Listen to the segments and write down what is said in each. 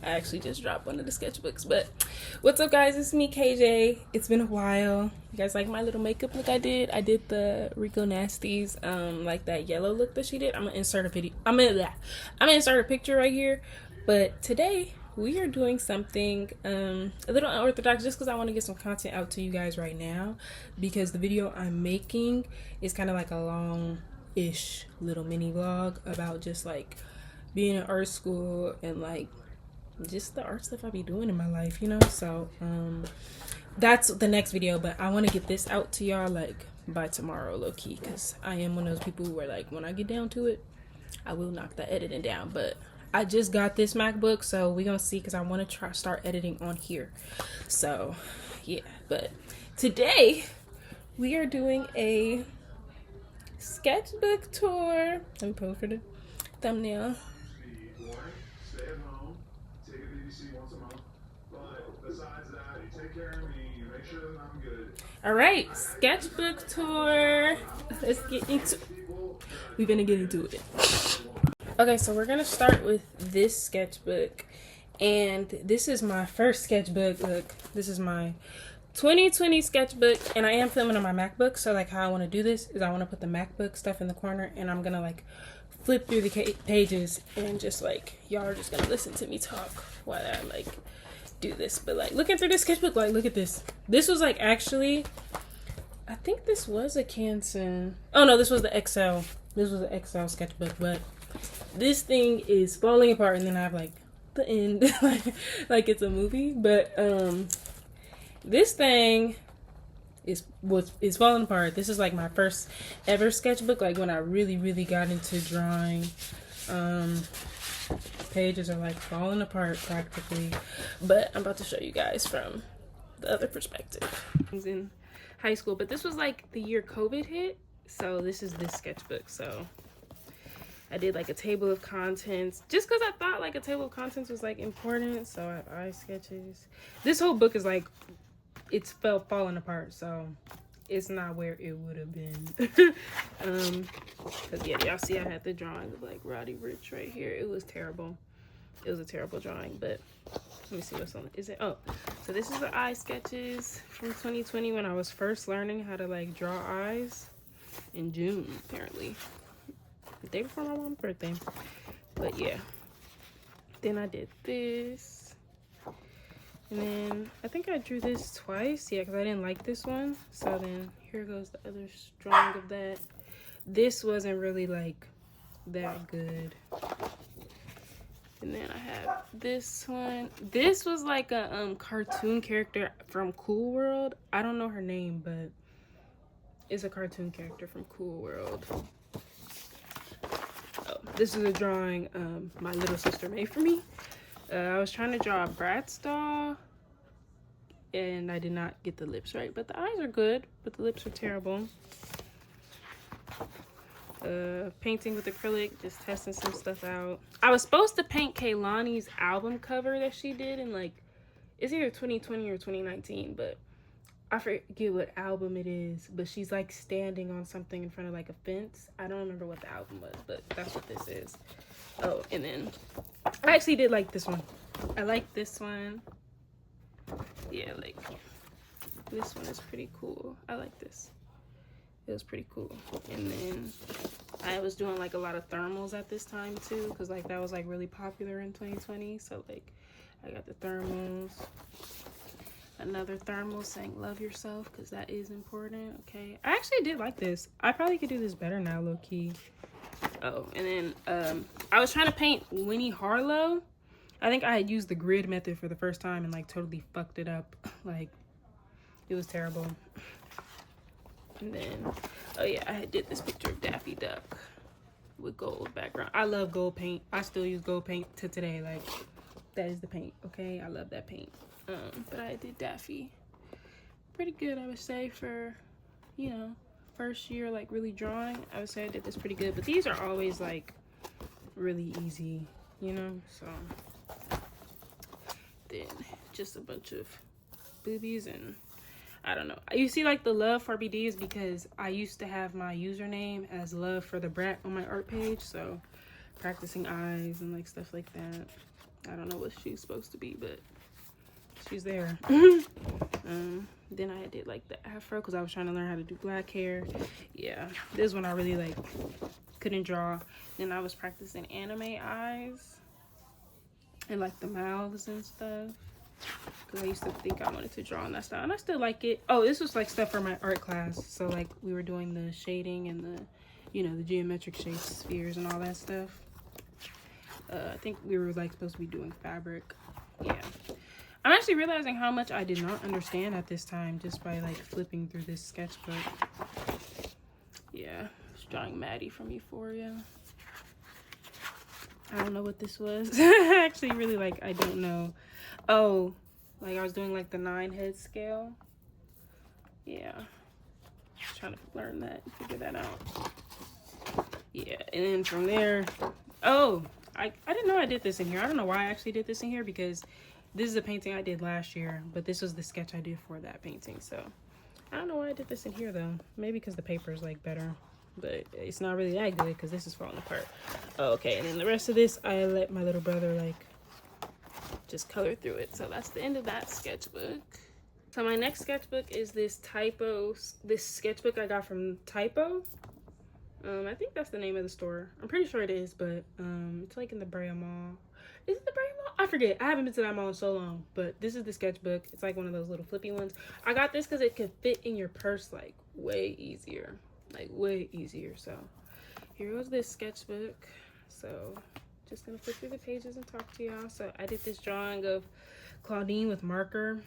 I actually just dropped one of the sketchbooks. But what's up, guys? It's me, KJ. It's been a while. You guys like my little makeup look I did? I did the Rico Nasties, like that yellow look that she did. I'm gonna insert a video. I'm gonna insert a picture right here. But today we are doing something a little unorthodox, just because I want to get some content out to you guys right now, because the video I'm making is kind of like a long-ish little mini vlog about just like being in art school and like just the art stuff I be doing in my life, you know. So that's the next video, but I want to get this out to y'all like by tomorrow, low-key, because I am one of those people who are like, when I get down to it, I will knock the editing down. But I just got this MacBook, so we're gonna see, because I want to start editing on here. So yeah, but today we are doing a sketchbook tour. Let me pose for the thumbnail. All right, sketchbook tour. Let's get into. We're gonna get into it. Okay, so we're gonna start with this sketchbook, and this is my first sketchbook. Look, this is my 2020 sketchbook, and I am filming on my MacBook. So like how I want to do this is I want to put the MacBook stuff in the corner, and I'm gonna like flip through the pages, and just like y'all are just gonna listen to me talk while I like do this. But like looking through this sketchbook, like look at this. This was like actually, I think this was a Canson. Oh no, this was the XL. This was the XL sketchbook, but this thing is falling apart, and then I have like the end, like it's a movie. But this thing is falling apart. This is like my first ever sketchbook, like when I really got into drawing. Pages are like falling apart practically, but I'm about to show you guys from the other perspective. I was in high school, but this was like the year COVID hit, so this is this sketchbook. So I did like a table of contents just because I thought like a table of contents was like important. So I have eye sketches. This whole book is like, it's falling apart, so it's not where it would have been. Because yeah, y'all see I had the drawing of like Roddy Ricch right here. It was terrible. It was a terrible drawing, but let me see what's on it. Is it? Oh, so this is the eye sketches from 2020 when I was first learning how to like draw eyes in June, apparently. The day before my mom's birthday. But yeah. Then I did this. And then I think I drew this twice. Yeah, because I didn't like this one. So then here goes the other drawing of that. This wasn't really like that good. And then I have this one. This was like a cartoon character from Cool World. I don't know her name, but it's a cartoon character from Cool World. Oh, this is a drawing my little sister made for me. I was trying to draw a Bratz doll, and I did not get the lips right, but the eyes are good, but the lips are terrible. Painting with acrylic, just testing some stuff out. I was supposed to paint Kaylani's album cover that she did in like, it's either 2020 or 2019, but I forget what album it is, but she's like standing on something in front of like a fence. I don't remember what the album was, but that's what this is. Oh, and then I actually did like this one. I like this one. Yeah, like this one is pretty cool. I like this. It was pretty cool. And then I was doing like a lot of thermals at this time too, because like that was like really popular in 2020. So like I got the thermals. Another thermal saying love yourself, because that is important. Okay, I actually did like this. I probably could do this better now, low-key. Oh, and then I was trying to paint Winnie Harlow. I think I had used the grid method for the first time and like totally fucked it up. Like it was terrible. And then oh yeah, I did this picture of Daffy Duck with gold background. I love gold paint. I still use gold paint to today. Like that is the paint. Okay, I love that paint. But I did Daffy pretty good, I would say, for, you know, first year like really drawing. I would say I did this pretty good, but these are always like really easy, you know. So then just a bunch of boobies, and I don't know, you see like the love for BD is because I used to have my username as love for the brat on my art page, so practicing eyes and like stuff like that. I don't know what she's supposed to be, but she's there. Then I did like the afro because I was trying to learn how to do black hair. Yeah, this one I really like couldn't draw. Then I was practicing anime eyes and like the mouths and stuff because I used to think I wanted to draw in that style, and I still like it. Oh, this was like stuff for my art class, so like we were doing the shading and the, you know, the geometric shapes, spheres and all that stuff. I think we were like supposed to be doing fabric. Yeah, I'm actually realizing how much I did not understand at this time just by like flipping through this sketchbook. Yeah, just drawing Maddie from Euphoria. I don't know what this was. I actually really like, I don't know. Oh, like I was doing like the 9-head scale. Yeah, just trying to learn that, figure that out. Yeah, and then from there, oh, I didn't know I did this in here. I don't know why I actually did this in here because this is a painting I did last year, but this was the sketch I did for that painting. So I don't know why I did this in here though. Maybe because the paper is like better, but it's not really that good because this is falling apart. Oh, okay, and then the rest of this, I let my little brother like just color through it. So that's the end of that sketchbook. So my next sketchbook is this sketchbook I got from Typo. I think that's the name of the store. I'm pretty sure it is, but it's like in the Brea Mall. Is it the Brea Mall? I forget. I haven't been to that mall in so long, but this is the sketchbook. It's like one of those little flippy ones. I got this because it could fit in your purse like way easier. Like way easier. So here goes this sketchbook. So just gonna flip through the pages and talk to y'all. So I did this drawing of Claudine with marker.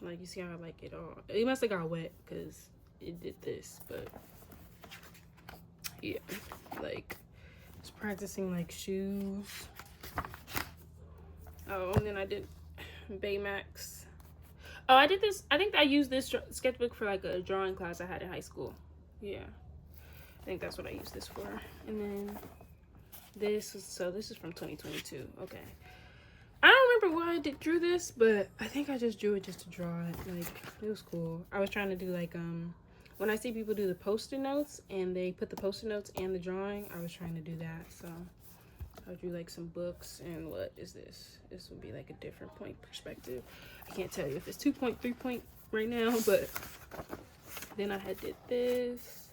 Like you see how like it all, it must have got wet because it did this, but yeah, like just practicing like shoes. Oh, and then I did Baymax. Oh, I did this, I think I used this sketchbook for like a drawing class I had in high school. Yeah, I think that's what I used this for. And then this is, so this is from 2022. Okay, I don't remember why I drew this, but I think I just drew it just to draw it. Like it was cool. I was trying to do like when I see people do the post-it notes and they put the post-it notes and the drawing, I was trying to do that. So I drew like some books, and what is this? This would be like a different point perspective. I can't tell you if it's 2 point, 3 point right now, but then I had did this.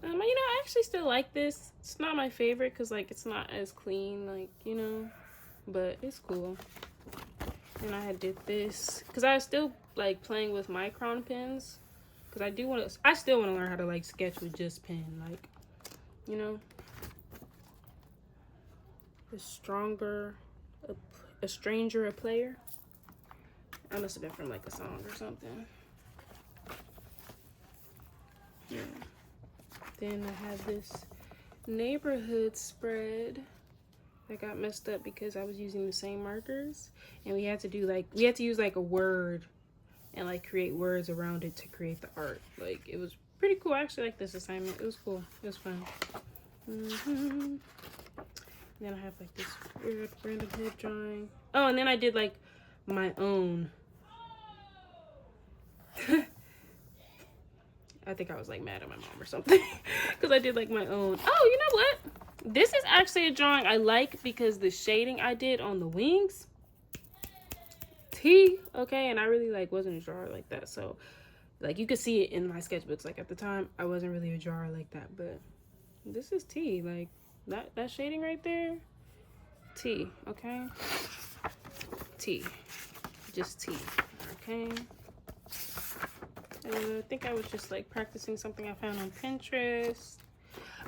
You know, I actually still like this. It's not my favorite because like it's not as clean, like, you know, but it's cool. And I had did this because I was still like playing with micron pens. Because I still want to learn how to like sketch with just pen, like, you know. A stranger, a player. I must have been from like a song or something. Yeah. Then I had this neighborhood spread that got messed up because I was using the same markers, and we had to use like a word and like create words around it to create the art. Like it was pretty cool. I actually like this assignment. It was cool. It was fun. Then I have like this weird random head drawing. Oh, and then I did like my own. I think I was like mad at my mom or something because I did like my own. Oh, you know what? This is actually a drawing I like because the shading I did on the wings. Okay, and I really like wasn't a drawer like that, so like you could see it in my sketchbooks. Like at the time I wasn't really a drawer like that, but this is T. Like that shading right there, T. Okay, T, just T. Okay. I think I was just like practicing something I found on Pinterest.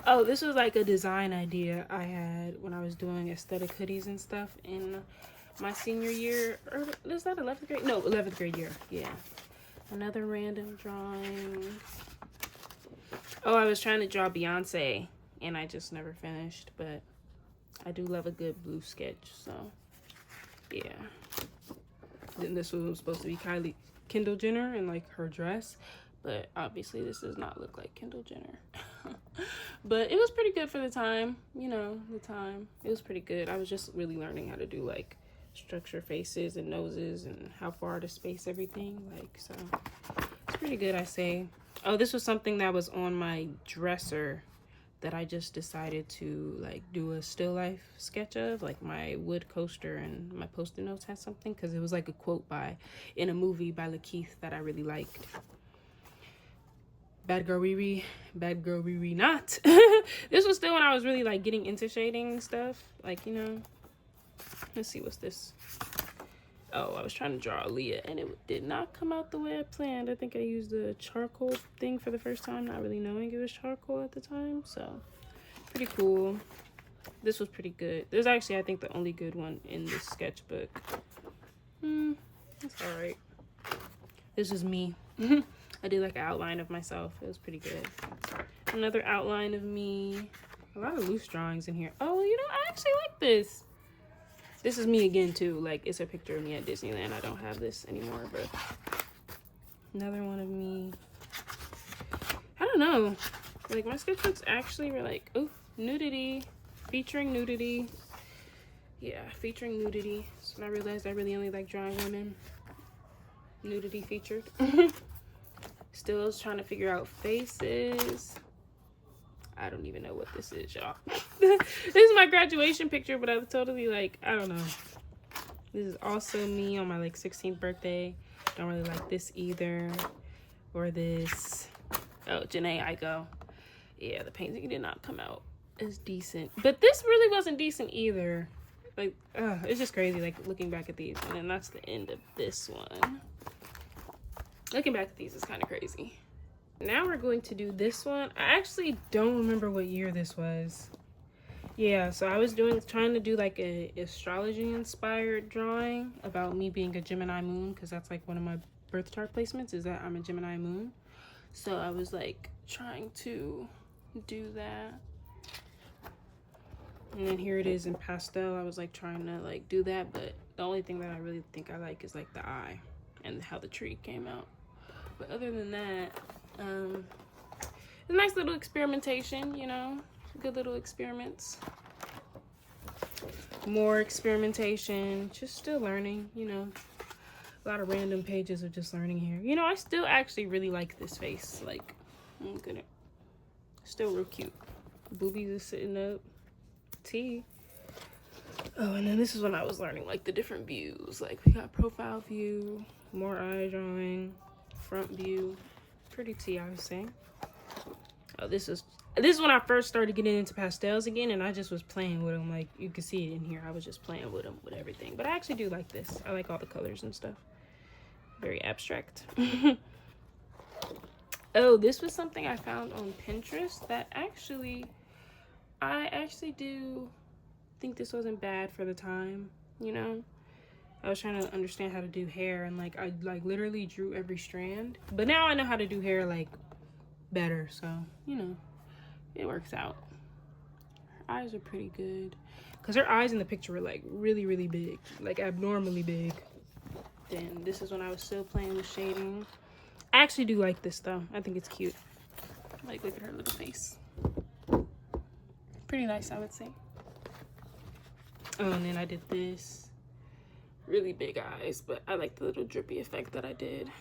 Oh, this was like a design idea I had when I was doing aesthetic hoodies and stuff in my senior year. Or is that 11th grade? No, 11th grade year. Yeah. Another random drawing. Oh, I was trying to draw Beyonce and I just never finished, but I do love a good blue sketch, so yeah. Then this one was supposed to be Kendall Jenner and like her dress, but obviously this does not look like Kendall Jenner. But it was pretty good for the time, you know, it was pretty good. I was just really learning how to do like structure faces and noses and how far to space everything, like, so it's pretty good, I say. Oh, this was something that was on my dresser that I just decided to like do a still life sketch of. Like my wood coaster and my post-it notes had something, because it was like a quote in a movie by Lakeith that I really liked. Bad girl Riri not. This was still when I was really like getting into shading and stuff, like, you know. Let's see, what's this? Oh, I was trying to draw Aaliyah and it did not come out the way I planned. I think I used the charcoal thing for the first time, not really knowing it was charcoal at the time. So pretty cool. This was pretty good. There's actually, I think, the only good one in this sketchbook. That's all right. This is me. I did like an outline of myself. It was pretty good. Another outline of me. A lot of loose drawings in here. Oh, you know, I actually like this. This is me again too. Like, it's a picture of me at Disneyland. I don't have this anymore, but another one of me. I don't know. Like, my sketchbooks actually were like, oh, nudity, featuring nudity. Yeah, featuring nudity. So when I realized I really only like drawing women. Nudity featured. Still was trying to figure out faces. I don't even know what this is, y'all. This is my graduation picture, but I was totally like, I don't know. This is also me on my like 16th birthday. Don't really like this either. Or this. Oh, Janae Aiko. Yeah, the painting did not come out as decent. But this really wasn't decent either. Like, it's just crazy, like, looking back at these. And then that's the end of this one. Looking back at these is kind of crazy. Now we're going to do this one. I actually don't remember what year this was. Yeah, so I was trying to do like a astrology inspired drawing about me being a Gemini moon, because that's like one of my birth chart placements, is that I'm a Gemini moon. So I was like trying to do that. And then here it is in pastel. I was like trying to like do that, but the only thing that I really think I like is like the eye and how the tree came out. But other than that, a nice little experimentation, you know, good little experiments. More experimentation, just still learning, you know, a lot of random pages of just learning here. You know, I still actually really like this face. Like, I'm gonna, still real cute. Boobies is sitting up. T. Oh, and then this is when I was learning like the different views. Like, we got profile view, more eye drawing, front view. Pretty tea, I would say. Oh, this is when I first started getting into pastels again, and I just was playing with them. Like, you can see it in here. I was just playing with them, with everything. But I actually do like this. I like all the colors and stuff. Very abstract. Oh, this was something I found on Pinterest that I actually do think this wasn't bad for the time, you know? I was trying to understand how to do hair, and like I like literally drew every strand. But now I know how to do hair like better, so you know, it works out. Her eyes are pretty good, because her eyes in the picture were like really, really big, like abnormally big. Then this is when I was still playing with shading. I actually do like this though. I think it's cute. Like, look at her little face. Pretty nice, I would say. Oh, and then I did this. Really big eyes, but I like the little drippy effect that I did.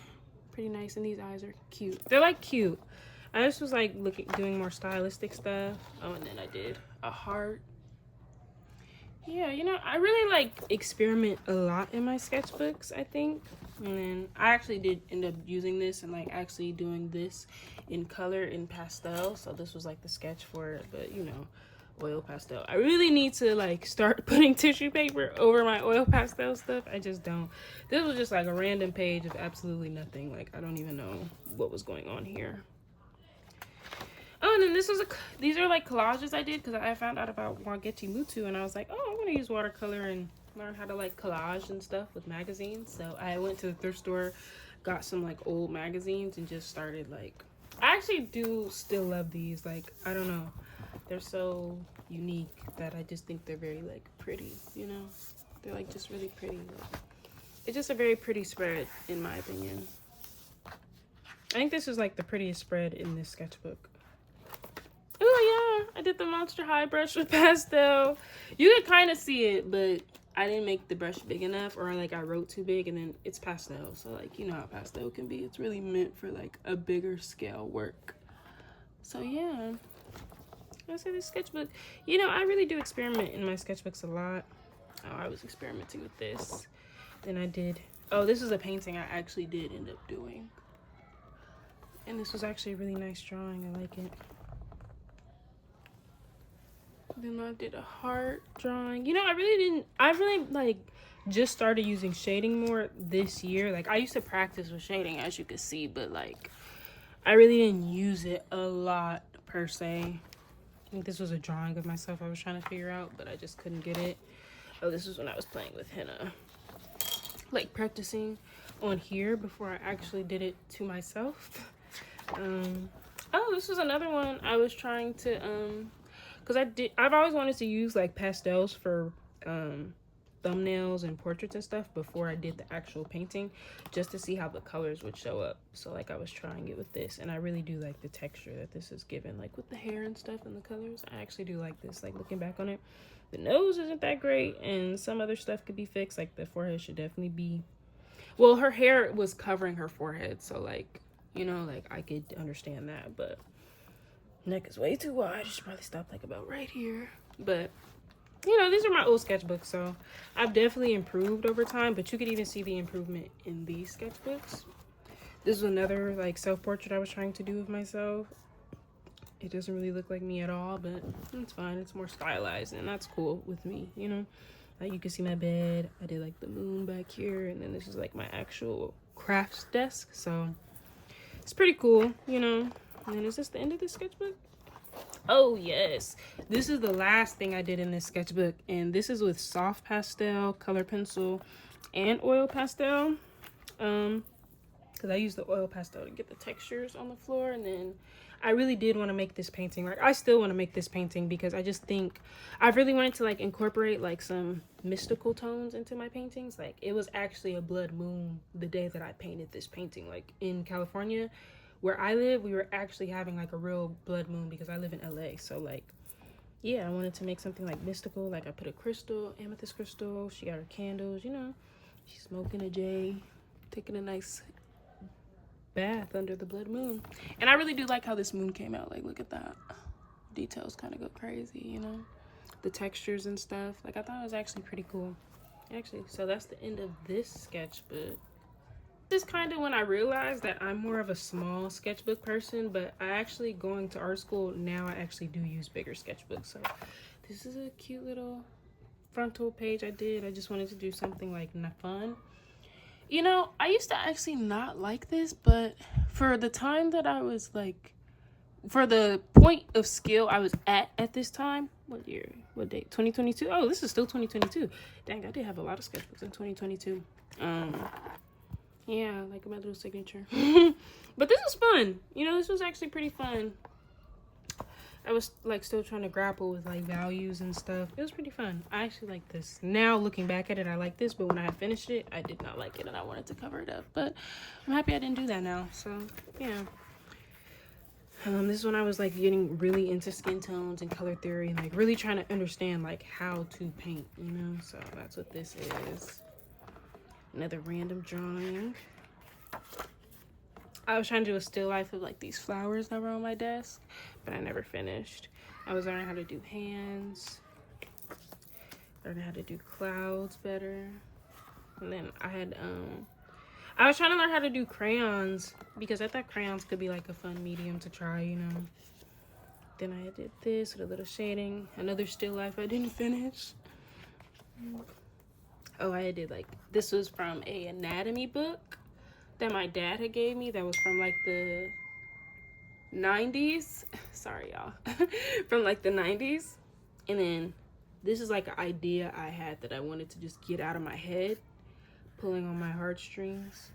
Pretty nice, and these eyes are cute. They're like cute. I just was like doing more stylistic stuff. Oh, and then I did a heart. Yeah, you know, I really like experiment a lot in my sketchbooks, I think. And then I actually did end up using this and like actually doing this in color in pastel. So this was like the sketch for it, but you know, oil pastel. I really need to like start putting tissue paper over my oil pastel stuff. I just don't. This was just like a random page of absolutely nothing. Like, I don't even know what was going on here. Oh, and then these are like collages I did because I found out about Wangechi Mutu, and I was like, oh, I'm gonna use watercolor and learn how to like collage and stuff with magazines. So I went to the thrift store, got some like old magazines, and just started like, I actually do still love these. Like, I don't know, they're so unique that I just think they're very like pretty, you know? They're like just really pretty. It's just a very pretty spread in my opinion. I think this is like the prettiest spread in this sketchbook. Oh yeah, I did the Monster High brush with pastel. You can kind of see it, but I didn't make the brush big enough, or like I wrote too big, and then it's pastel. So like, you know how pastel can be. It's really meant for like a bigger scale work. So yeah, I said this sketchbook. You know, I really do experiment in my sketchbooks a lot. Oh, I was experimenting with this. Then I did. Oh, this is a painting I actually did end up doing. And this was actually a really nice drawing. I like it. Then I did a heart drawing. You know, I really like just started using shading more this year. Like I used to practice with shading, as you could see, but like I really didn't use it a lot per se. I think this was a drawing of myself I was trying to figure out, but I just couldn't get it. Oh, this was when I was playing with henna. Like practicing on here before I actually did it to myself. Oh, this was another one I was trying to because I've always wanted to use like pastels for thumbnails and portraits and stuff before I did the actual painting, just to see how the colors would show up. So like I was trying it with this, and I really do like the texture that this is given, like with the hair and stuff and the colors. I actually do like this. Like looking back on it, the nose isn't that great, and some other stuff could be fixed. Like the forehead should definitely be, well, her hair was covering her forehead, so like, you know, like I could understand that, but neck is way too wide. I should probably stop like about right here. But you know, these are my old sketchbooks, so I've definitely improved over time, but you could even see the improvement in these sketchbooks. This is another like self-portrait I was trying to do of myself. It doesn't really look like me at all, but it's fine. It's more stylized, and that's cool with me, you know. Like you can see my bed. I did like the moon back here, and then this is like my actual crafts desk, so it's pretty cool, you know. And then is this the end of the sketchbook? Oh yes, this is the last thing I did in this sketchbook, and this is with soft pastel, color pencil, and oil pastel. Because I used the oil pastel to get the textures on the floor, and then I really did want to make this painting. Like I still want to make this painting because I just think I really wanted to like incorporate like some mystical tones into my paintings. Like it was actually a blood moon the day that I painted this painting. Like in California, where I live, we were actually having like a real blood moon because I live in LA. So like, yeah, I wanted to make something like mystical. Like I put a crystal, amethyst crystal. She got her candles, you know. She's smoking a J, taking a nice bath under the blood moon. And I really do like how this moon came out. Like, look at that. Details kind of go crazy, you know. The textures and stuff. Like, I thought it was actually pretty cool. Actually, so that's the end of this sketchbook. This is kind of when I realized that I'm more of a small sketchbook person, but I actually, going to art school now, I actually do use bigger sketchbooks. So this is a cute little frontal page I did. I just wanted to do something like fun. You know, I used to actually not like this, but for the time that I was like, for the point of skill I was at this time, what year, what date, 2022? Oh, this is still 2022. Dang, I did have a lot of sketchbooks in 2022. Yeah, like my little signature. But this was fun. You know, this was actually pretty fun. I was like still trying to grapple with like values and stuff. It was pretty fun. I actually like this. Now looking back at it, I like this, but when I had finished it, I did not like it and I wanted to cover it up. But I'm happy I didn't do that now. So yeah. This is when I was like getting really into skin tones and color theory and like really trying to understand like how to paint, you know. So that's what this is. Another random drawing. I was trying to do a still life of like these flowers that were on my desk, but I never finished. I was learning how to do hands, learning how to do clouds better. And then I was trying to learn how to do crayons because I thought crayons could be like a fun medium to try, you know. Then I did this with a little shading, another still life I didn't finish. Oh, I did like, this was from a anatomy book that my dad had gave me that was from like the 90s. Sorry, y'all. From like the 90s. And then this is like an idea I had that I wanted to just get out of my head, pulling on my heartstrings.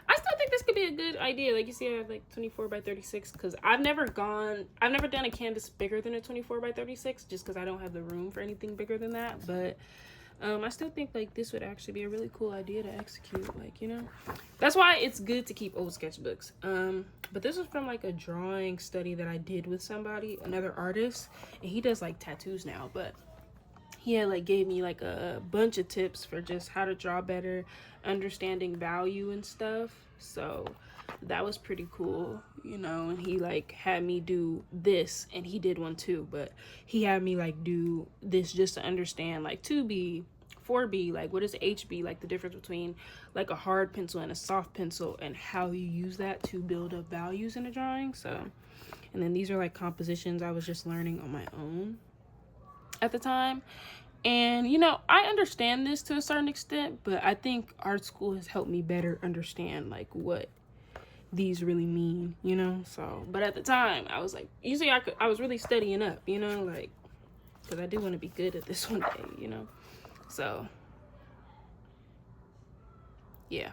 I still think this could be a good idea. Like you see, I have like 24 by 36 because I've never done a canvas bigger than a 24 by 36 just because I don't have the room for anything bigger than that. But I still think like this would actually be a really cool idea to execute, like, you know. That's why it's good to keep old sketchbooks. But this was from like a drawing study that I did with somebody, another artist, and he does like tattoos now. But he had like gave me like a bunch of tips for just how to draw better, understanding value and stuff. So that was pretty cool, you know. And he like had me do this, and he did one too, but he had me like do this just to understand like 2B, 4B, like what is HB, like the difference between like a hard pencil and a soft pencil, and how you use that to build up values in a drawing. So, and then these are like compositions I was just learning on my own at the time. And you know, I understand this to a certain extent, but I think art school has helped me better understand like what these really mean, you know. So, but at the time I was like, usually I was really studying up, you know, like, because I do want to be good at this one day, you know. So yeah,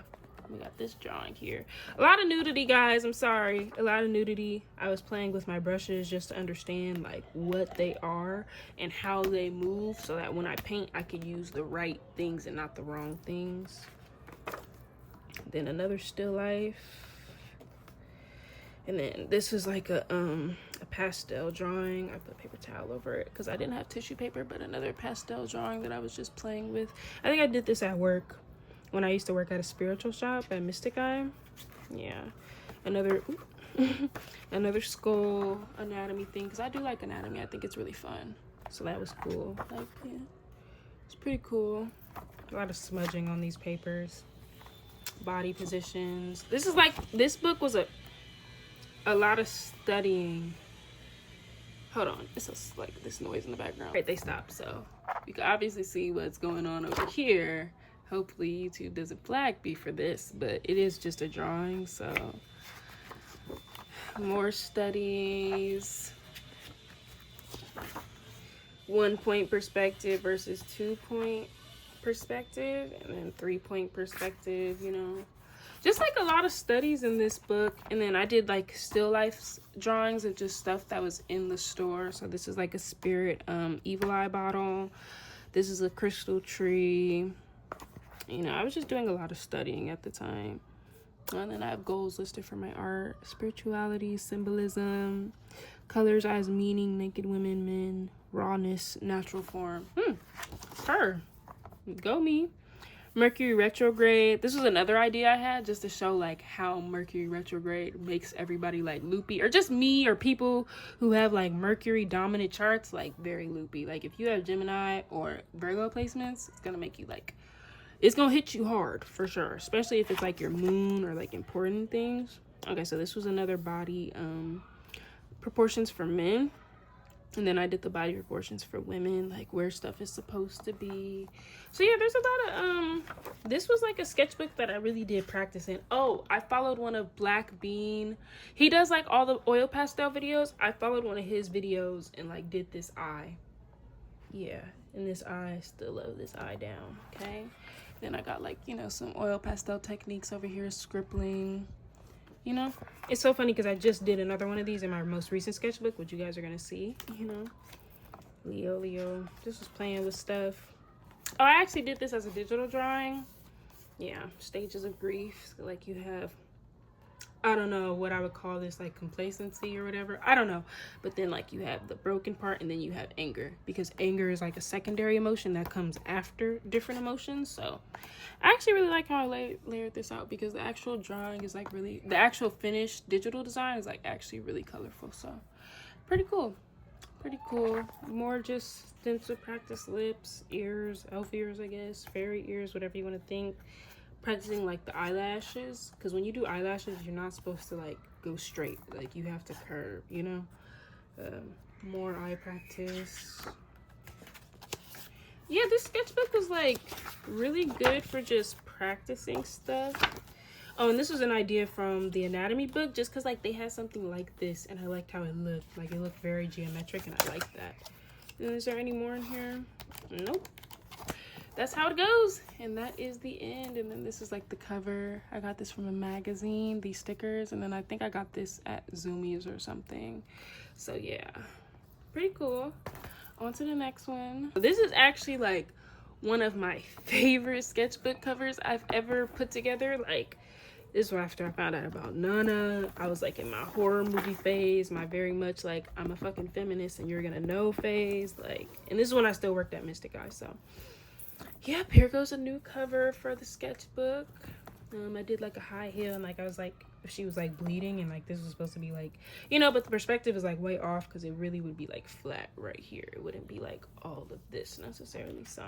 we got this drawing here. A lot of nudity, guys, I'm sorry, a lot of nudity. I was playing with my brushes just to understand like what they are and how they move, so that when I paint I could use the right things and not the wrong things. Then another still life. And then this is like a pastel drawing. I put paper towel over it because I didn't have tissue paper, but another pastel drawing that I was just playing with. I think I did this at work when I used to work at a spiritual shop at Mystic Eye. Yeah. Another another skull anatomy thing, because I do like anatomy. I think it's really fun. So that was cool. Like, yeah, it's pretty cool. A lot of smudging on these papers. Body positions. This is like, this book was a lot of studying. Hold on, it's just like this noise in the background. Right, they stopped, so you can obviously see what's going on over here. Hopefully YouTube doesn't flag me for this, but it is just a drawing. So more studies. 1-point perspective versus 2-point perspective, and then 3-point perspective, you know. Just like a lot of studies in this book. And then I did like still life drawings of just stuff that was in the store. So this is like a spirit evil eye bottle. This is a crystal tree. You know, I was just doing a lot of studying at the time. And then I have goals listed for my art: spirituality, symbolism, colors as meaning, naked women, men, rawness, natural form. Her. Go me. Mercury retrograde. This was another idea I had, just to show like how Mercury retrograde makes everybody like loopy, or just me, or people who have like Mercury dominant charts, like very loopy. Like if you have Gemini or Virgo placements, it's gonna make you like, it's gonna hit you hard for sure, especially if it's like your moon or like important things. Okay, so this was another body proportions for men. And then I did the body proportions for women, like where stuff is supposed to be. So yeah, there's a lot of this was like a sketchbook that I really did practice in. Oh, I followed one of Black Bean. He does like all the oil pastel videos. I followed one of his videos and like did this eye. Yeah, and this eye, still love this eye down. Okay, then I got like, you know, some oil pastel techniques over here, scribbling. You know, it's so funny because I just did another one of these in my most recent sketchbook, which you guys are gonna see. You know, Leo, just was playing with stuff. Oh, I actually did this as a digital drawing. Yeah, stages of grief. So, like, you have, I don't know what I would call this, like complacency or whatever, I don't know, but then like you have the broken part, and then you have anger, because anger is like a secondary emotion that comes after different emotions. So I actually really like how I layered this out, because the actual drawing is like really, the actual finished digital design is like actually really colorful. So pretty cool, pretty cool. More just stencil practice, lips, ears, elf ears, I guess, fairy ears, whatever you want to think. Practicing like the eyelashes, because when you do eyelashes, you're not supposed to like go straight, like you have to curve, you know. More eye practice. Yeah, this sketchbook was like really good for just practicing stuff. Oh, and this was an idea from the anatomy book, just because like they had something like this, and I liked how it looked. Like it looked very geometric, and I liked that. And is there any more in here? Nope. That's how it goes, and that is the end. And then this is like the cover. I got this from a magazine, these stickers, and then I think I got this at Zoomies or something. So yeah, pretty cool. On to the next one. This is actually like one of my favorite sketchbook covers I've ever put together. Like, This was after I found out about Nana. I was like in my horror movie phase, my very much like I'm a fucking feminist and you're gonna know phase. Like, and this is when I still worked at Mystic Eye. So, yep, here goes a new cover for the sketchbook. I did like a high heel and like I was like, if she was like bleeding and like this was supposed to be like, you know, but the perspective is like way off because it really would be like flat right here. It wouldn't be like all of this necessarily. So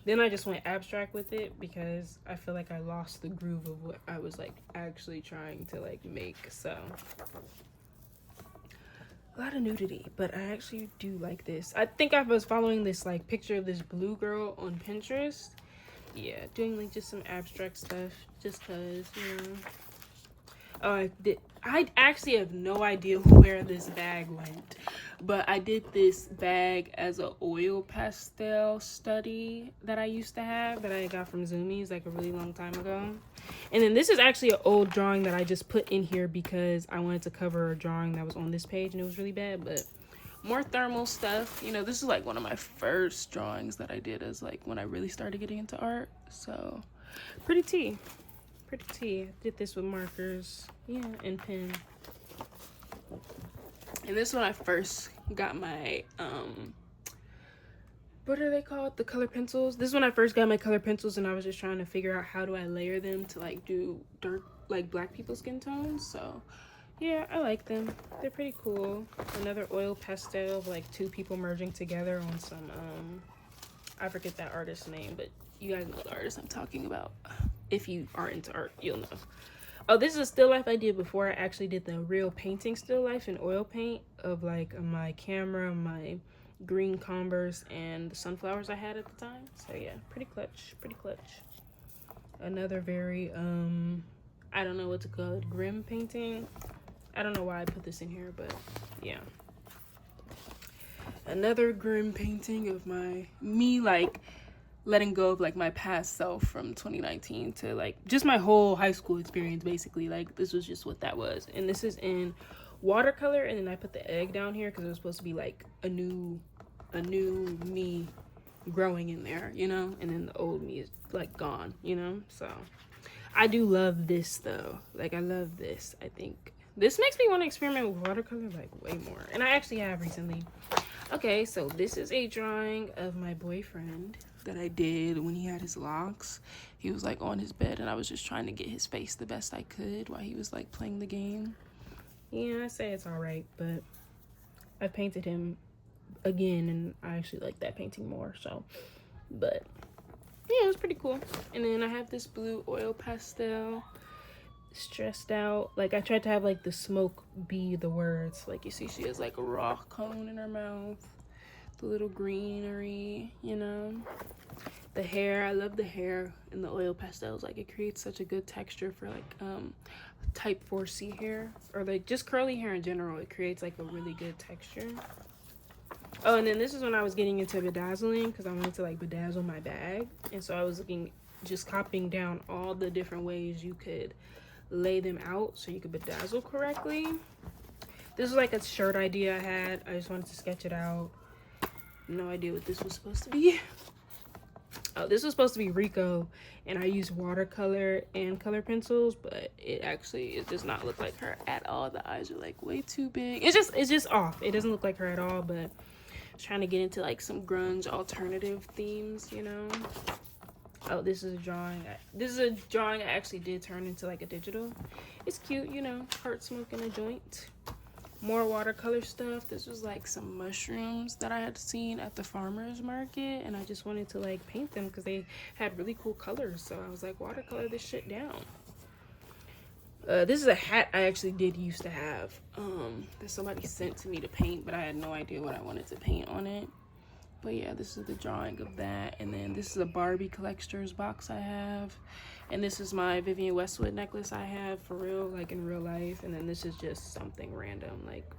then I just went abstract with it because I feel like I lost the groove of what I was like actually trying to like make. So a lot of nudity, but I actually do like this. I think I was following this like picture of this blue girl on Pinterest. Yeah, doing like just some abstract stuff just cause, you know. Oh, I actually have no idea where this bag went, but I did this bag as a oil pastel study that I used to have that I got from Zoomies like a really long time ago. And then this is actually an old drawing that I just put in here because I wanted to cover a drawing that was on this page and it was really bad, but more thermal stuff. You know, this is like one of my first drawings that I did as like when I really started getting into art. So pretty tea. I did this with markers, yeah, and pen. And this is when I first got my what are they called, the color pencils. This is when I first got my color pencils and I was just trying to figure out how do I layer them to like do dark, like black people's skin tones. So yeah, I like them. They're pretty cool. Another oil pastel of like two people merging together on some I forget that artist's name, but you guys know the artist I'm talking about. If you are into art, you'll know. Oh, this is a still life I did before I actually did the real painting still life in oil paint of like my camera, my green Converse, and the sunflowers I had at the time. So yeah, pretty clutch. Another very I don't know what to call it, grim painting. I don't know why I put this in here, but yeah. Another grim painting of me like letting go of like my past self from 2019 to like just my whole high school experience basically. Like this was just what that was. And this is in watercolor, and then I put the egg down here because it was supposed to be like a new me growing in there, you know, and then the old me is like gone, you know. So I do love this though. Like I love this. I think this makes me want to experiment with watercolor like way more, and I actually have recently. Okay, so this is a drawing of my boyfriend that I did when he had his locks. He was like on his bed and I was just trying to get his face the best I could while he was like playing the game. Yeah, I say it's all right, but I painted him again and I actually like that painting more. So, but yeah, it was pretty cool. And then I have this blue oil pastel, stressed out. Like I tried to have like the smoke be the words. Like you see she has like a raw cone in her mouth, the little greenery, you know. The hair, I love the hair in the oil pastels. Like it creates such a good texture for like type 4C hair, or like just curly hair in general. It creates like a really good texture. Oh, and then this is when I was getting into bedazzling because I wanted to like bedazzle my bag, and so I was looking, just copying down all the different ways you could lay them out so you could bedazzle correctly. This was like a shirt idea I had. I just wanted to sketch it out. No idea what this was supposed to be. Oh, this was supposed to be Rico, and I used watercolor and color pencils, but it does not look like her at all. The eyes are like way too big. It's just off. It doesn't look like her at all, but I was trying to get into like some grunge alternative themes, you know. Oh, this is a drawing. This is a drawing I actually did turn into like a digital. It's cute, you know, heart smoking a joint. More watercolor stuff. This was like some mushrooms that I had seen at the farmer's market, and I just wanted to like paint them because they had really cool colors. So I was like, watercolor this shit down. This is a hat I actually did used to have that somebody sent to me to paint, but I had no idea what I wanted to paint on it. But yeah, this is the drawing of that. And then this is a Barbie collector's box I have. And this is my Vivienne Westwood necklace I have for real, like in real life. And then this is just something random, like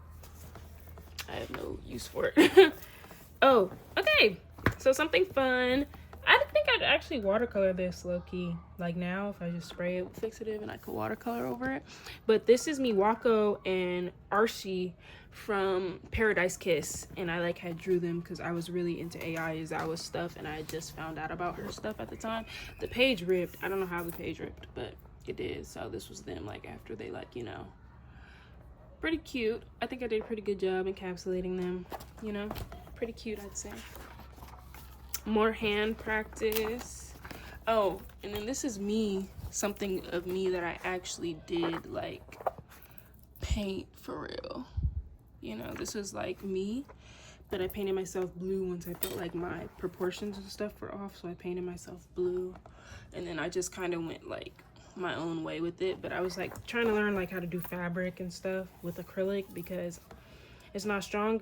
I have no use for it. Oh, okay. So something fun. I think I'd actually watercolor this low-key. Like now, if I just spray it with fixative and I could watercolor over it. But this is Miwako and Archie from Paradise Kiss, and I like had drew them because I was really into AI Izawa's stuff, and I had just found out about her stuff at the time. The page ripped. I don't know how the page ripped, but it did. So this was them like after they like, you know, pretty cute. I think I did a pretty good job encapsulating them, you know, pretty cute, I'd say. More hand practice. Oh, and then this is me, something of me that I actually did like paint for real. You know, this is like me, but I painted myself blue once I felt like my proportions and stuff were off, so I painted myself blue. And then I just kind of went like my own way with it, but I was like trying to learn like how to do fabric and stuff with acrylic because it's not strong.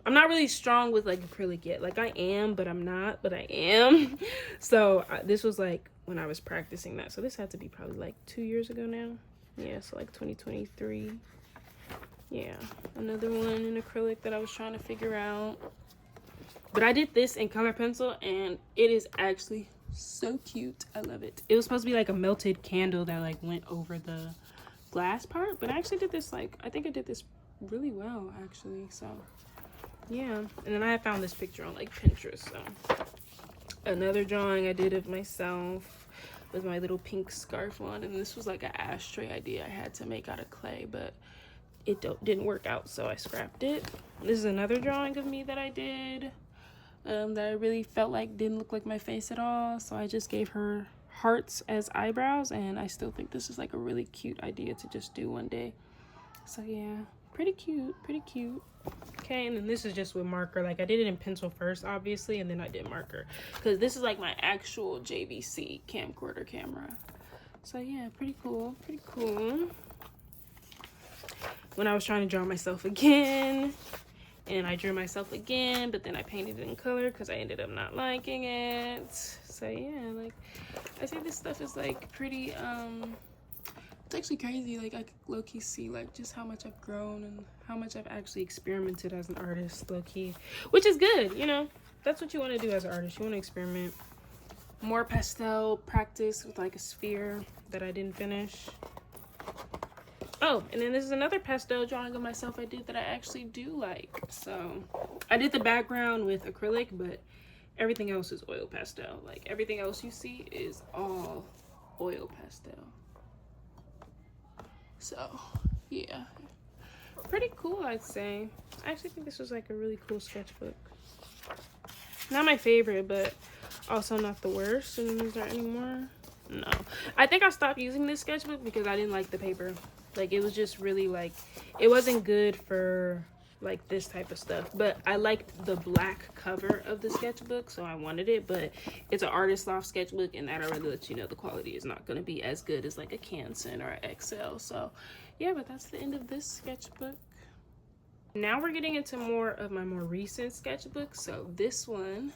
I'm not really strong with like acrylic yet. Like I am, but I'm not, but I am. So this was like when I was practicing that. So this had to be probably like 2 years ago now. Yeah, so like 2023. Yeah, another one in acrylic that I was trying to figure out. But I did this in color pencil and it is actually so cute. I love it. It was supposed to be like a melted candle that like went over the glass part, but I actually did this like, I think I did this really well actually. So yeah, and then I found this picture on like Pinterest. So another drawing I did of myself with my little pink scarf on, and this was like an ashtray idea I had to make out of clay, but it didn't work out, so I scrapped it. This is another drawing of me that I did that I really felt like didn't look like my face at all, so I just gave her hearts as eyebrows, and I still think this is like a really cute idea to just do one day. So yeah, pretty cute, pretty cute. Okay, and then this is just with marker. Like I did it in pencil first, obviously, and then I did marker because this is like my actual JVC camcorder camera. So yeah, pretty cool, pretty cool. When I was trying to draw myself again, and I drew myself again, but then I painted it in color because I ended up not liking it. So yeah, like I say this stuff is like pretty it's actually crazy. Like I could low-key see like just how much I've grown and how much I've actually experimented as an artist, low-key, which is good. You know, that's what you want to do as an artist. You want to experiment. More pastel practice with like a sphere that I didn't finish. Oh, and then this is another pastel drawing of myself I did that I actually do like. So I did the background with acrylic, but everything else is oil pastel. Like everything else you see is all oil pastel. So yeah, pretty cool, I'd say. I actually think this was like a really cool sketchbook. Not my favorite, but also not the worst. And is there any more? No, I think I stopped using this sketchbook because I didn't like the paper. Like it was just really like, it wasn't good for like this type of stuff, but I liked the black cover of the sketchbook, so I wanted it. But it's an artist loft sketchbook, and that already lets you know the quality is not going to be as good as like a Canson or an XL. So yeah, but that's the end of this sketchbook. Now we're getting into more of my more recent sketchbooks. So this one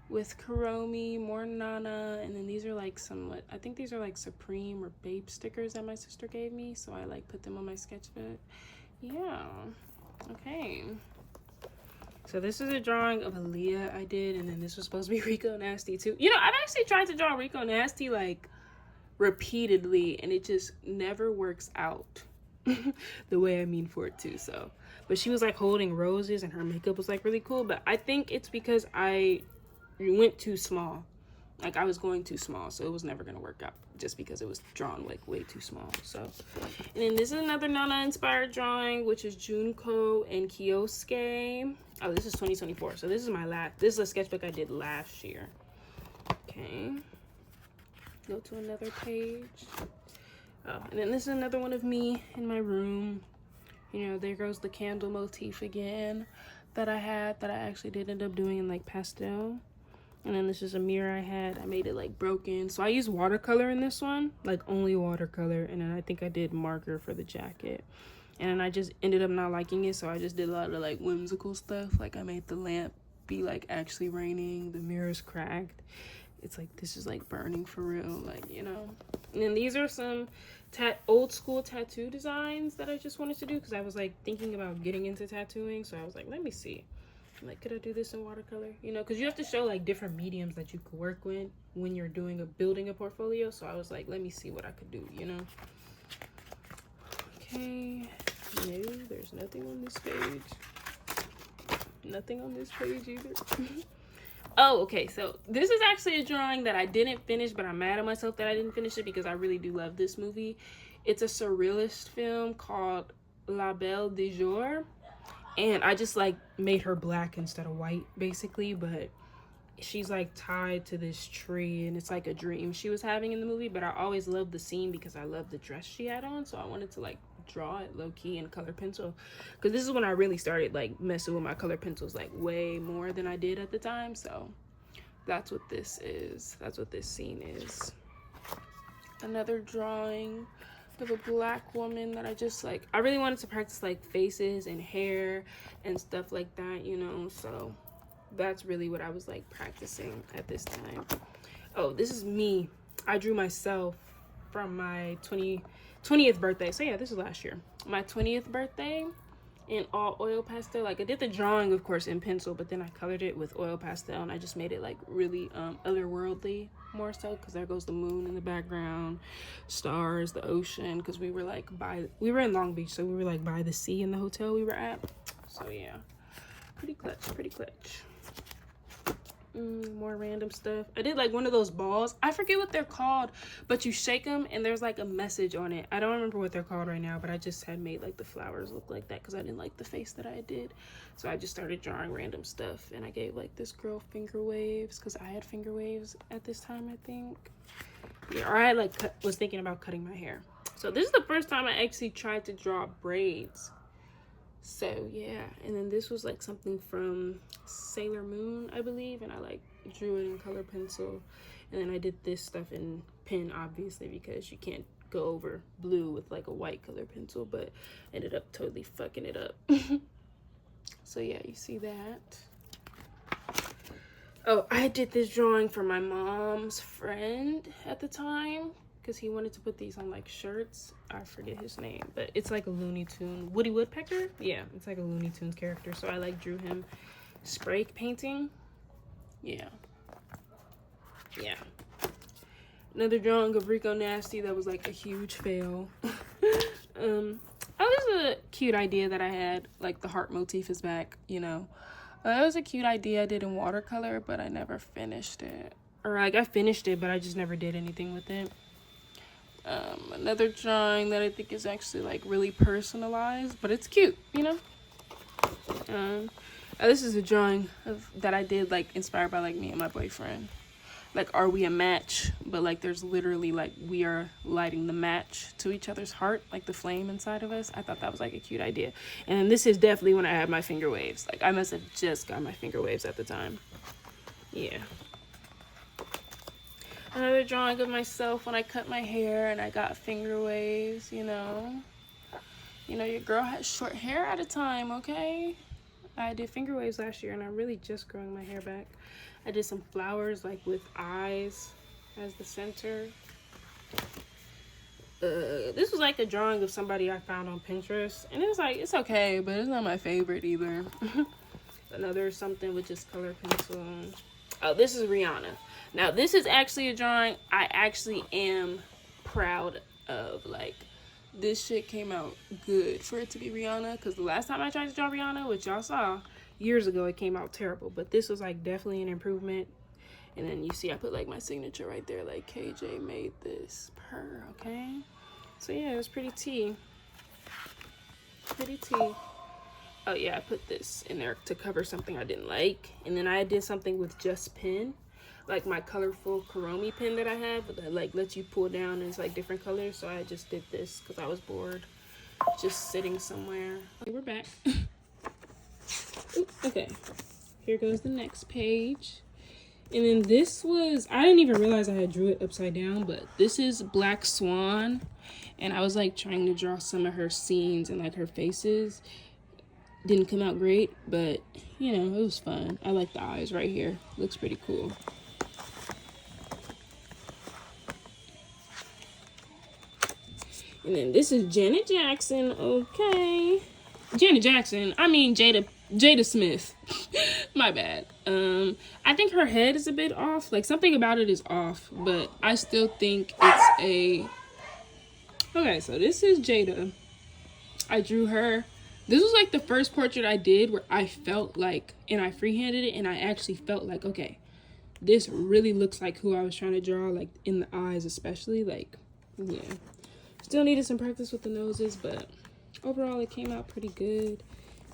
with Kuromi, more Nana, and then these are like somewhat, I think these are like Supreme or Babe stickers that my sister gave me, so I like put them on my sketchbook. Yeah, okay. So this is a drawing of Aaliyah I did, and then this was supposed to be Rico Nasty too. You know, I've actually tried to draw Rico Nasty like repeatedly, and it just never works out the way I mean for it to. So, but she was like holding roses, and her makeup was like really cool, but I think it's because I went too small. Like I was going too small, so it was never gonna work out just because it was drawn like way too small. So, and then this is another Nana inspired drawing, which is Junko and Kyosuke. Oh, this is 2024, so this is my this is a sketchbook I did last year. Okay, go to another page. Oh, and then this is another one of me in my room. You know, there goes the candle motif again that I had, that I actually did end up doing in like pastel. And then this is a mirror I had. I made it like broken. So I used watercolor in this one, like only watercolor. And then I think I did marker for the jacket. And then I just ended up not liking it. So I just did a lot of like whimsical stuff. Like I made the lamp be like actually raining. The mirror's cracked. It's like, this is like burning for real, like, you know. And then these are some old school tattoo designs that I just wanted to do because I was like thinking about getting into tattooing. So I was like, let me see. Like, could I do this in watercolor? You know, because you have to show like different mediums that you could work with when you're building a portfolio. So I was like, let me see what I could do, you know. Okay, no, there's nothing on this page. Nothing on this page either. Oh, okay. So this is actually a drawing that I didn't finish, but I'm mad at myself that I didn't finish it because I really do love this movie. It's a surrealist film called La Belle de Jour. And I just like made her black instead of white, basically. But she's like tied to this tree, and it's like a dream she was having in the movie. But I always loved the scene because I loved the dress she had on. So I wanted to like draw it low key in color pencil, because this is when I really started like messing with my color pencils like way more than I did at the time. So that's what this is. That's what this scene is. Another drawing of a black woman that I just like, I really wanted to practice like faces and hair and stuff like that, you know. So that's really what I was like practicing at this time. Oh, this is me. I drew myself from my 20th birthday. So yeah, this is last year. My 20th birthday in all oil pastel. Like I did the drawing, of course, in pencil, but then I colored it with oil pastel, and I just made it like really otherworldly more so, because there goes the moon in the background, stars, the ocean, because we were like we were in Long Beach, so we were like by the sea in the hotel we were at. So yeah, pretty clutch, pretty clutch. More random stuff. I did like one of those balls. I forget what they're called, but you shake them and there's like a message on it. I don't remember what they're called right now, but I just had made like the flowers look like that because I didn't like the face that I did. So I just started drawing random stuff, and I gave like this girl finger waves because I had finger waves at this time, I think. Yeah, or I like was thinking about cutting my hair. So this is the first time I actually tried to draw braids. So yeah, and then this was like something from Sailor Moon, I believe, and I like drew it in color pencil. And then I did this stuff in pen, obviously, because you can't go over blue with like a white color pencil, but ended up totally fucking it up. So yeah, you see that. Oh, I did this drawing for my mom's friend at the time, because he wanted to put these on like shirts. I forget his name, but it's like a Looney Tune, Woody Woodpecker. Yeah, it's like a Looney Tunes character. So I like drew him spray painting. Yeah. Another drawing of Rico Nasty that was like a huge fail. Oh, this is a cute idea that I had. Like the heart motif is back, you know. That was a cute idea I did in watercolor, but I never finished it. Or like I finished it, but I just never did anything with it. Another drawing that I think is actually like really personalized, but it's cute, you know. This is a drawing that I did like inspired by like me and my boyfriend. Like, are we a match? But like there's literally like we are lighting the match to each other's heart, like the flame inside of us. I thought that was like a cute idea. And this is definitely when I had my finger waves. Like I must have just got my finger waves at the time. Yeah. Another drawing of myself when I cut my hair and I got finger waves, you know. You know, your girl has short hair at a time, okay? I did finger waves last year, and I'm really just growing my hair back. I did some flowers, like with eyes as the center. This was like a drawing of somebody I found on Pinterest, and it was like, it's okay, but it's not my favorite either. Another something with just color pencil. Oh, this is Rihanna. Now, this is actually a drawing I actually am proud of. Like, this shit came out good for it to be Rihanna, because the last time I tried to draw Rihanna, which y'all saw years ago, it came out terrible. But this was, like, definitely an improvement. And then you see I put, like, my signature right there, like, KJ made this per, okay? So, yeah, it was pretty tea. Pretty tea. Oh, yeah, I put this in there to cover something I didn't like. And then I did something with just pen. Like my colorful Kuromi pen that I have that like lets you pull down and it's like different colors. So I just did this because I was bored just sitting somewhere. Okay, we're back. Okay, here goes the next page. And then this was, I didn't even realize I had drew it upside down, but this is Black Swan. And I was like trying to draw some of her scenes and like her faces. Didn't come out great, but you know, it was fun. I like the eyes right here. Looks pretty cool. And then this is Janet Jackson, okay. Janet Jackson, I mean Jada Smith. My bad. I think her head is a bit off. Like something about it is off, but I still think it's a... Okay, so this is Jada. I drew her. This was like the first portrait I did where I felt like, and I freehanded it, and I actually felt like, okay, this really looks like who I was trying to draw, like in the eyes especially. Like, yeah. Still needed some practice with the noses, but overall it came out pretty good.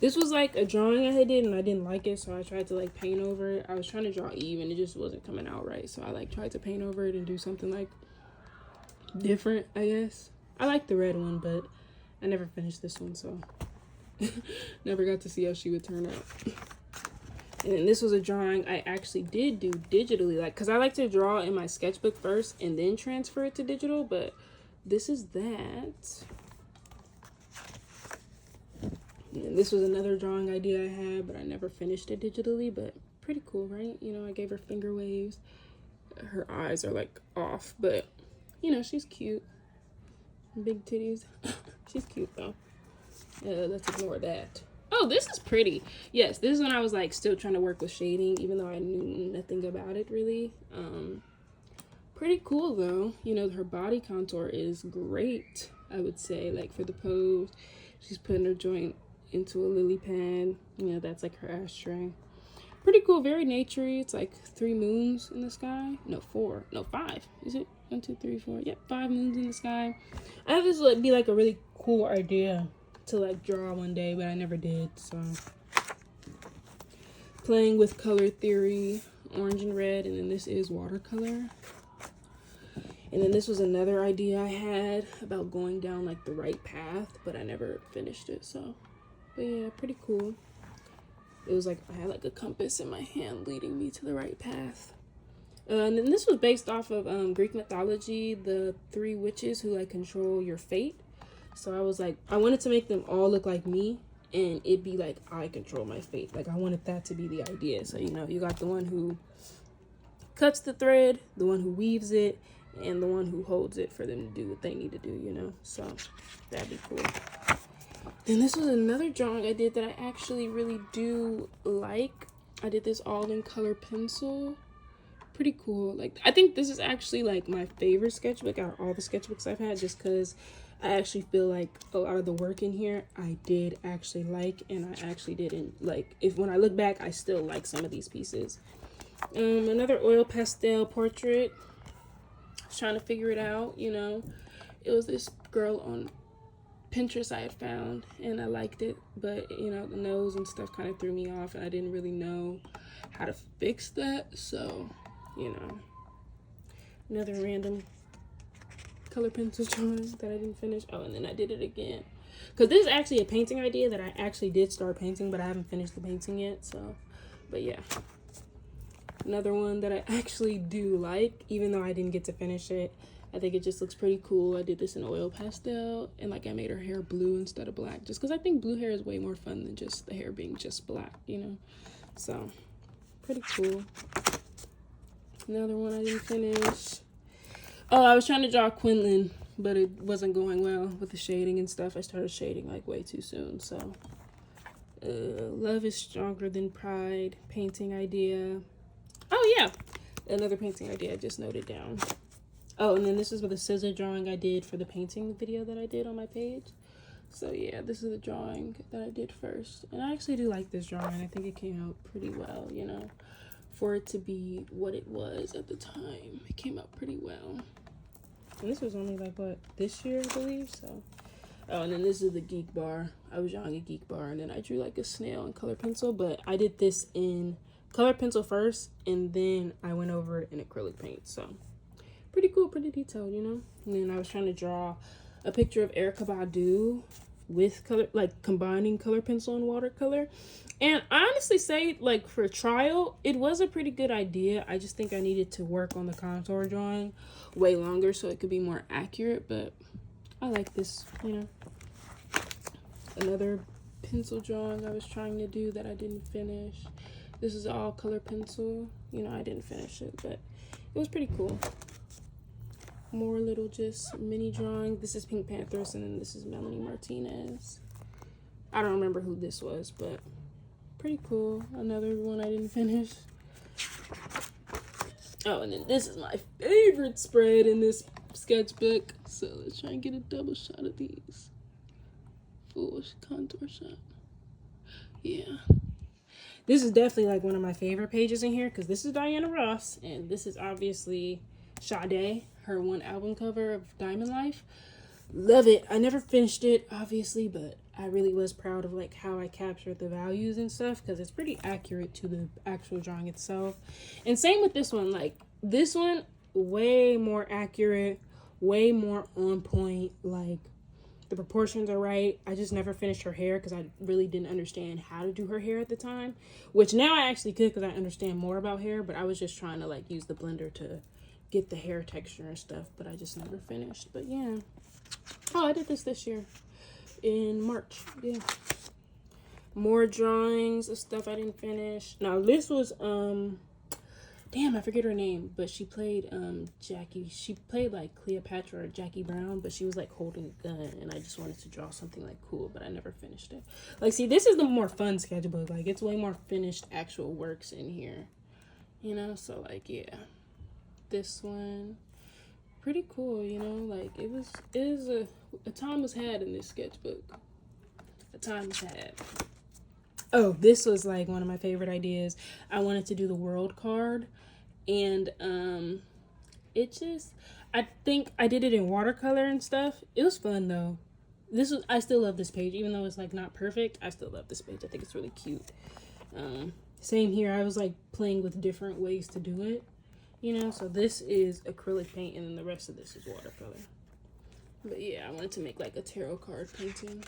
This was like a drawing I had did and I didn't like it, so I tried to like paint over it. I was trying to draw Eve and it just wasn't coming out right, so I like tried to paint over it and do something like different, I guess. I like the red one, but I never finished this one, so never got to see how she would turn out. And then this was a drawing I actually did do digitally, like, because I like to draw in my sketchbook first and then transfer it to digital, but this is that. And this was another drawing idea I had, but I never finished it digitally, but pretty cool, right? You know, I gave her finger waves. Her eyes are like off, but you know, she's cute. Big titties. She's cute though. Let's ignore that. Oh, this is pretty. Yes, this is when I was like still trying to work with shading, even though I knew nothing about it really. Pretty cool though. You know, her body contour is great, I would say. Like for the pose, she's putting her joint into a lily pad. You know, that's like her ashtray. Pretty cool, very naturey. It's like 3 moons in the sky. No, 4. No, 5. Is it? 1, 2, 3, 4. Yep, 5 moons in the sky. I thought this would be like a really cool idea to like draw one day, but I never did. So playing with color theory, orange and red, and then this is watercolor. And then this was another idea I had about going down like the right path, but I never finished it. So, but yeah, pretty cool. It was like I had like a compass in my hand leading me to the right path. And then this was based off of Greek mythology, the 3 witches who like control your fate. So I was like, I wanted to make them all look like me, and it'd be like I control my fate. Like I wanted that to be the idea. So, you know, you got the one who cuts the thread, the one who weaves it, and the one who holds it for them to do what they need to do, you know. So that'd be cool. Then this was another drawing I did that I actually really do like. I did this all in color pencil. Pretty cool. Like, I think this is actually like my favorite sketchbook out of all the sketchbooks I've had, just because I actually feel like a lot of the work in here I did actually like, and I actually didn't like. If when I look back, I still like some of these pieces. Another oil pastel portrait. I was trying to figure it out, you know. It was this girl on Pinterest I had found, and I liked it, but you know, the nose and stuff kind of threw me off, and I didn't really know how to fix that. So, you know, another random color pencil drawing that I didn't finish. Oh, and then I did it again, because this is actually a painting idea that I actually did start painting, but I haven't finished the painting yet. So, but yeah, another one that I actually do like, even though I didn't get to finish it. I think it just looks pretty cool. I did this in oil pastel, and like I made her hair blue instead of black, just because I think blue hair is way more fun than just the hair being just black, you know. So pretty cool. Another one I didn't finish. Oh, I was trying to draw Quinlan, but it wasn't going well with the shading and stuff. I started shading like way too soon. So love is stronger than pride, painting idea. Oh yeah, another painting idea I just noted down. Oh, and then this is with a scissor drawing I did for the painting video that I did on my page. So yeah, this is the drawing that I did first. And I actually do like this drawing. I think it came out pretty well, you know, for it to be what it was at the time. It came out pretty well. And this was only like, what, this year, I believe, so. Oh, and then this is the geek bar. I was drawing a geek bar, and then I drew like a snail in color pencil, but I did this in color pencil first, and then I went over it in acrylic paint, so. Pretty cool, pretty detailed, you know. And then I was trying to draw a picture of Erykah Badu with color, like combining color pencil and watercolor. And I honestly say, like, for trial, it was a pretty good idea. I just think I needed to work on the contour drawing way longer so it could be more accurate. But I like this, you know. Another pencil drawing I was trying to do that I didn't finish. This is all color pencil. You know, I didn't finish it, but it was pretty cool. More little just mini drawing. This is Pink Panthers, and then this is Melanie Martinez. I don't remember who this was, but pretty cool. Another one I didn't finish. Oh, and then this is my favorite spread in this sketchbook. So let's try and get a double shot of these. Full contour shot. Yeah. This is definitely like one of my favorite pages in here because this is Diana Ross and this is obviously Sade, her one album cover of Diamond Life. Love it. I never finished it, obviously, but I really was proud of like how I captured the values and stuff because it's pretty accurate to the actual drawing itself. And same with this one. Like this one, way more accurate, way more on point. Like the proportions are right. I just never finished her hair because I really didn't understand how to do her hair at the time, which now I actually could because I understand more about hair, but I was just trying to like use the blender to get the hair texture and stuff, but I just never finished. But yeah. Oh, I did this year in March. Yeah. More drawings of stuff I didn't finish. Now this was damn, I forget her name, but she played Jackie. She played like Cleopatra or Jackie Brown, but she was like holding a gun, and I just wanted to draw something like cool, but I never finished it. Like, see, this is the more fun sketchbook. Like, it's way more finished actual works in here, you know. So like, yeah, this one pretty cool, you know. Like it is a time was had in this sketchbook. A time was had. Oh, this was like one of my favorite ideas. I wanted to do the world card, and it just, I think I did it in watercolor and stuff. It was fun though. I still love this page, even though it's like not perfect. I still love this page. I think it's really cute. Same here. I was like playing with different ways to do it, you know. So this is acrylic paint, and then the rest of this is watercolor. But yeah, I wanted to make like a tarot card painting.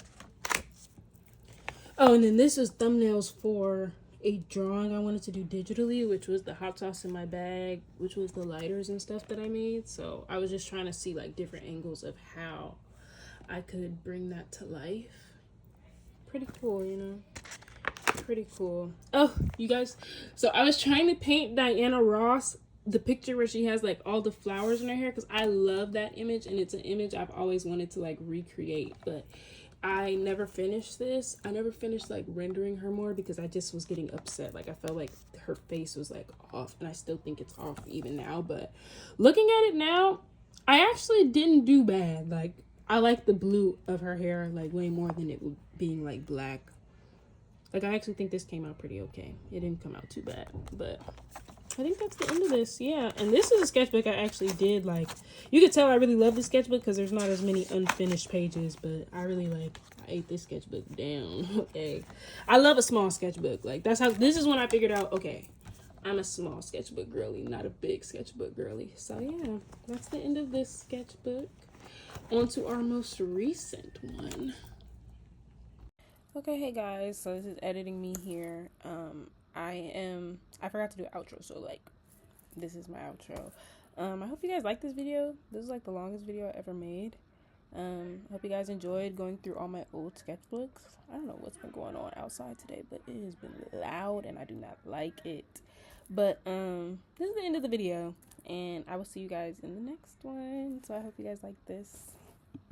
Oh, and then this is thumbnails for a drawing I wanted to do digitally, which was the hot sauce in my bag, which was the lighters and stuff that I made. So I was just trying to see like different angles of how I could bring that to life. Pretty cool, you know. Pretty cool. Oh, you guys. So I was trying to paint Diana Ross, the picture where she has like all the flowers in her hair, because I love that image, and it's an image I've always wanted to like recreate, but I never finished this. I never finished like rendering her more because I just was getting upset. Like I felt like her face was like off, and I still think it's off even now, but looking at it now, I actually didn't do bad. Like I like the blue of her hair like way more than it being like black. Like I actually think this came out pretty okay. It didn't come out too bad, but I think that's the end of this. Yeah, and this is a sketchbook I actually did. Like, you could tell I really love this sketchbook because there's not as many unfinished pages, but I really I ate this sketchbook down. Okay, I love a small sketchbook. Like, this is when I figured out, okay, I'm a small sketchbook girly, not a big sketchbook girly. So yeah, that's the end of this sketchbook. On to our most recent one. Okay, hey guys, so this is editing me here. I forgot to do an outro, so like this is my outro. I hope you guys like this video. This is like the longest video I ever made. I hope you guys enjoyed going through all my old sketchbooks. I don't know what's been going on outside today, but it has been loud and I do not like it. But this is the end of the video, and I will see you guys in the next one. So I hope you guys like this.